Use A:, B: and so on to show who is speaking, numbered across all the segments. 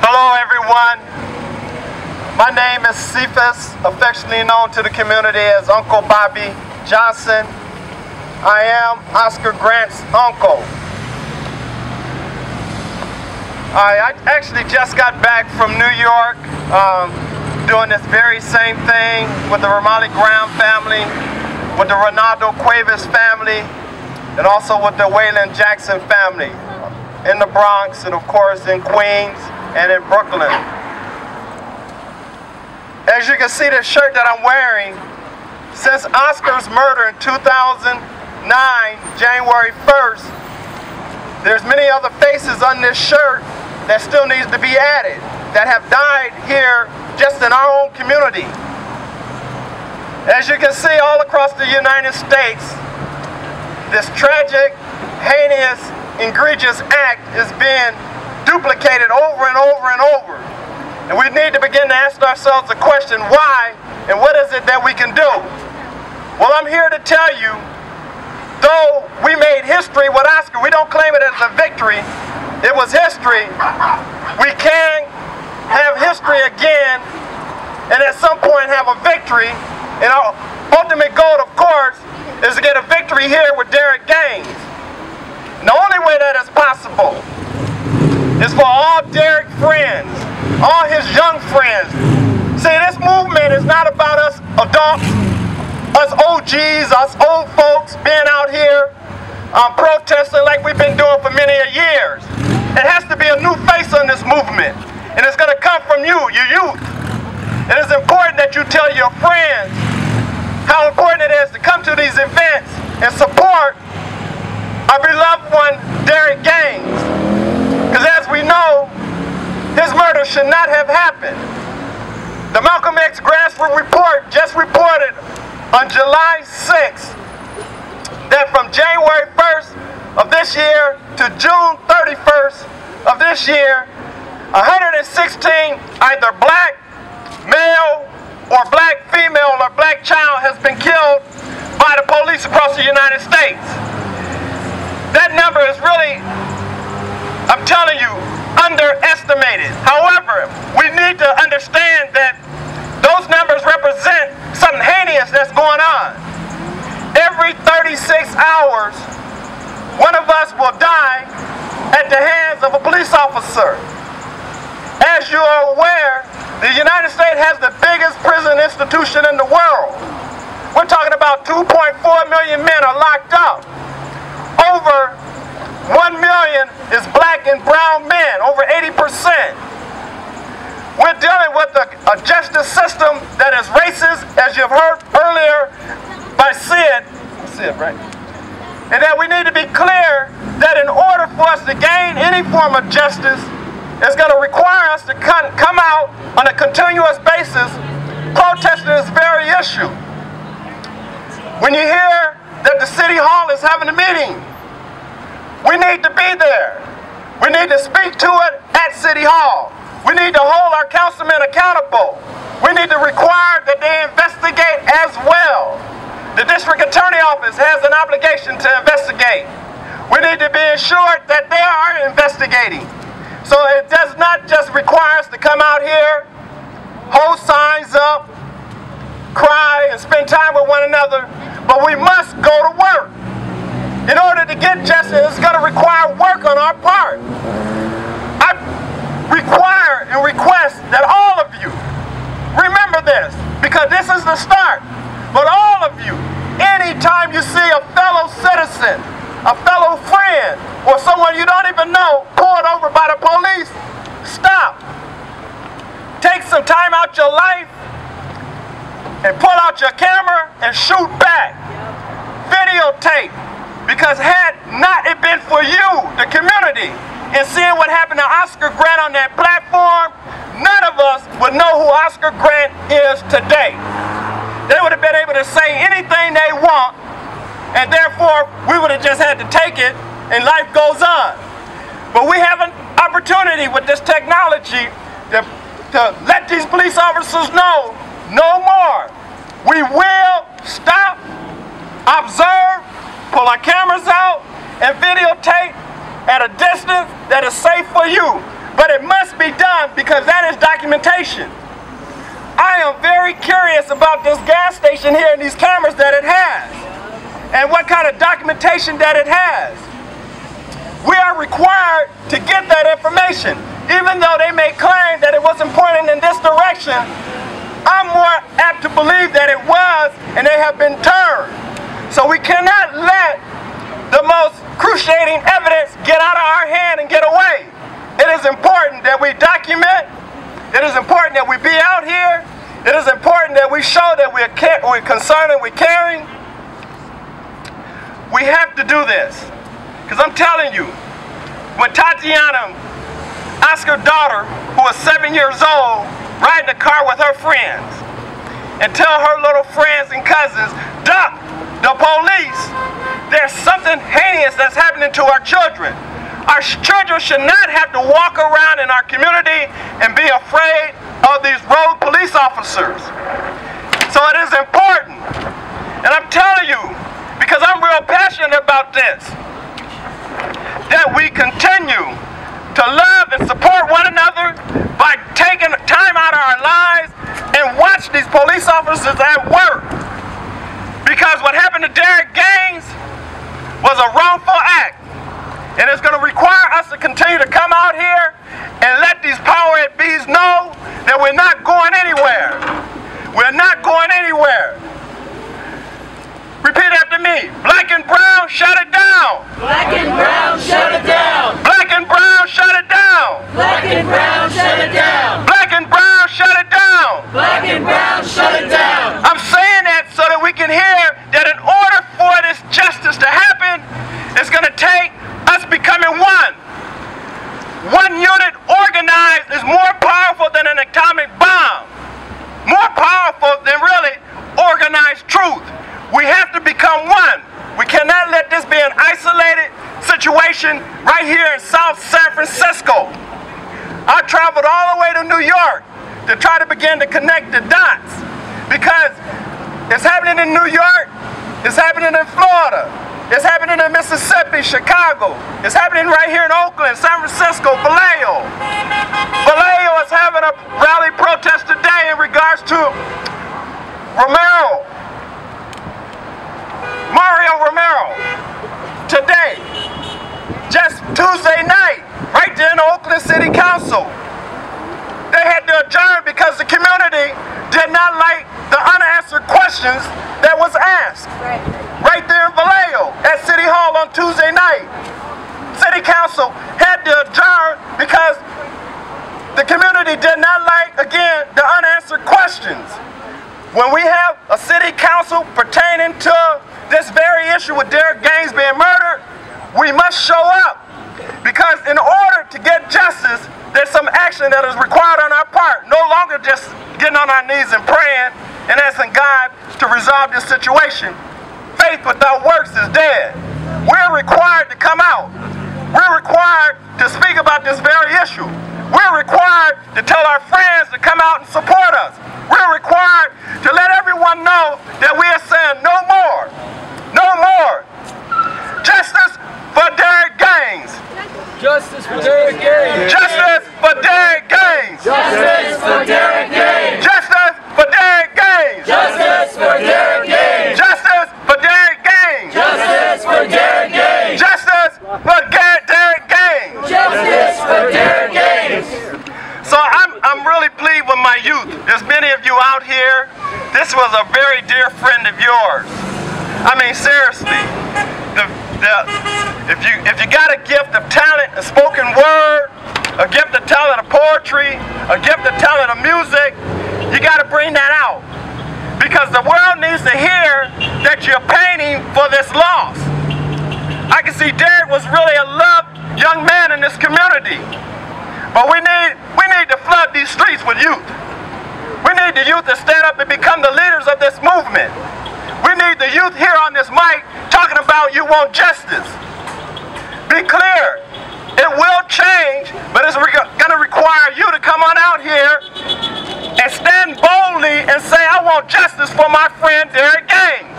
A: Hello everyone, my name is Cephus, affectionately known to the community as Uncle Bobby Johnson. I am Oscar Grant's uncle. I actually just got back from New York doing this very same thing with the Ramalli Graham family, with the Ronaldo Cuevas family, and also with the Waylon Jackson family in the Bronx and of course in Queens and in Brooklyn. As you can see, the shirt that I'm wearing, since Oscar's murder in 2009, January 1st, there's many other faces on this shirt that still needs to be added, that have died here just in our own community. As you can see, all across the United States, this tragic, heinous, egregious act is being duplicated over and over and over. And we need to begin to ask ourselves the question, why, and what is it that we can do? Well, I'm here to tell you, though we made history with Oscar, we don't claim it as a victory. It was history. We can have history again, and at some point have a victory. And our ultimate goal, of course, is to get a victory here with Derrick Gaines. And the only way that is possible is for all Derrick friends, all his young friends. See, this movement is not about us adults, us OGs, us old folks being out here protesting like we've been doing for many years. It has to be a new face on this movement, and it's going to come from you, your youth. It is important that you tell your friends how important it is to come to these events and support our beloved one, Derrick Gaines. Because as we know, his murder should not have happened. The Malcolm X Grassroots report just reported on July 6th that from January 1st of this year to June 31st of this year, 116 either black male or black female or black child has been killed by the police across the United States. That number is really, I'm telling you, underestimated. However, we need to understand that those numbers represent something heinous that's going on. Every 36 hours, one of us will die at the hands of a police officer. As you are aware, the United States has the biggest prison institution in the world. We're talking about 2.4 million men are locked up. Over 1 million is black and brown men, over 80%. We're dealing with a justice system that is racist, as you've heard earlier by Sid, right? And that we need to be clear that in order for us to gain any form of justice, it's going to require us to come out on a continuous basis protesting this very issue. When you hear that the City Hall is having a meeting, we need to be there. We need to speak to it at City Hall. We need to hold our councilmen accountable. We need to require that they investigate as well. The District Attorney Office has an obligation to investigate. We need to be assured that they are investigating. So it does not just require us to come out here, hold signs up, cry, and spend time with one another, but we must go to work. In order to get justice, it's going to require work on our part. I require and request that all of you remember this, because this is the start. But all of you, anytime you see a fellow citizen, a fellow friend, or someone you don't even know pulled over by the police, stop. Take some time out your life and pull out your camera and shoot back. Videotape. Because had not it been for you, the community, and seeing what happened to Oscar Grant on that platform, none of us would know who Oscar Grant is today. They would have been able to say anything they want, and therefore we would have just had to take it, and life goes on. But we have an opportunity with this technology to let these police officers know, no more. We will stop, observe, pull our cameras out, and videotape at a distance that is safe for you. but it must be done because that is documentation. I am very curious about this gas station here and these cameras that it has, and what kind of documentation that it has. We are required to get that information. Even though they may claim that it wasn't pointing in this direction, I'm more apt to believe that it was, and they have been turned. So we cannot let the most cruciating evidence get out of our hand and get away. It is important that we document. It is important that we be out here. It is important that we show that we're concerned and we're caring. We have to do this. Because I'm telling you, when Tatiana, Oscar's daughter, who was 7 years old, ride in the car with her friends and tell her little friends and cousins, duck the police, there's something heinous that's happening to our children. Our children should not have to walk around in our community and be afraid of these rogue police officers. So it is important, and I'm telling you, because I'm real passionate about this, that we continue to love and support one another by taking time out of our lives and watch these police officers at work. Because what happened to Derrick Gaines was a wrongful act. And it's going to require us to continue to come out here and let these power at bees know that we're not going anywhere. We're not going anywhere. Repeat after me. Black and brown, shut it down.
B: Black and brown, shut it down.
A: Black and brown, shut it down.
B: Black and brown, shut it down.
A: Black and brown, shut it down.
B: Black and brown, shut it down.
A: I'm saying that so that we can hear that in order for this justice to happen, it's going to take us becoming one. One unit organized is more powerful than an atomic bomb. More powerful than really organized truth. We have to become one. We cannot let this be an isolated situation right here in South San Francisco. I traveled all the way to New York to try to begin to connect the dots, because it's happening in New York, it's happening in Florida, it's happening in Mississippi, Chicago, it's happening right here in Oakland, San Francisco, Vallejo. Vallejo is having a rally protest today in regards to Mario Romero. Today, just Tuesday night, right there in the Oakland City Council, they had to adjourn because the community did not like the unanswered questions that was asked. Right there in Vallejo at City Hall on Tuesday night. City Council had to adjourn because the community did not like, again, the unanswered questions. When we have a city council pertaining to this very issue with Derrick Gaines being murdered, we must show up. Because in order to get justice, there's some action that is required on our part. No longer just getting on our knees and praying and asking God to resolve this situation. Faith without works is dead. We're required to come out. We're required to speak about this very issue. We're required to tell our friends to come out and support us. We're required to let everyone know that we are saying no more. No more. Justice for Derrick Gaines.
C: Justice for Derrick Gaines.
A: Justice for Derrick Gaines.
B: Justice for Derrick Gaines.
A: Justice for Derrick Gaines.
B: Justice for Derrick Gaines.
A: Justice for Derrick Gaines.
B: Justice for Derrick Gaines.
A: Justice for Derrick Gaines.
B: Justice for Derrick Gaines.
A: So I'm really pleased with my youth. There's many of you out here. This was a very dear friend of yours. I mean, seriously. If you got a gift of talent, a spoken word, a gift of talent of poetry, a gift of talent of music, you got to bring that out. Because the world needs to hear that you're painting for this loss. I can see Derrick was really a loved young man in this community. But we need to flood these streets with youth. We need the youth to stand up and become the leaders of this movement. We need the youth here on this mic talking about you want justice. Be clear, it will change, but it's going to require you to come on out here and stand boldly and say, I want justice for my friend Derrick Gaines.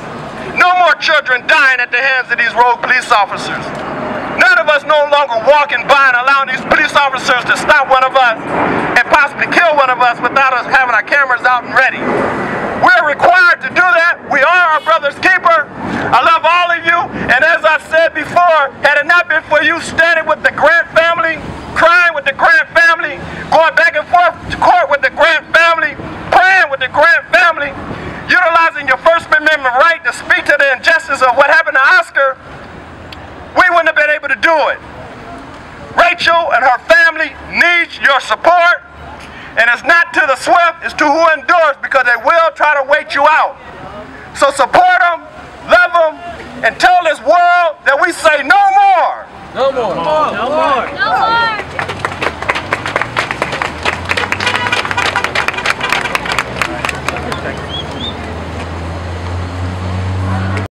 A: No more children dying at the hands of these rogue police officers. None of us just no longer walking by and allowing these police officers to stop one of us and possibly kill one of us without us having our cameras out and ready. We're required to do that. We are our brother's keeper. I love all of you, and as I said before, had it not been for you standing with the Grant family, crying with the Grant family, going back and forth to court with the Grant family, praying with the Grant family, utilizing your First Amendment right to speak to the injustice of what happened to Oscar, we wouldn't have been able to do it. Rachel and her family needs your support, and it's not to the swift, it's to who endures, because they will try to wait you out. So support them, love them, and tell this world that we say no more.
C: No more. No more. No more.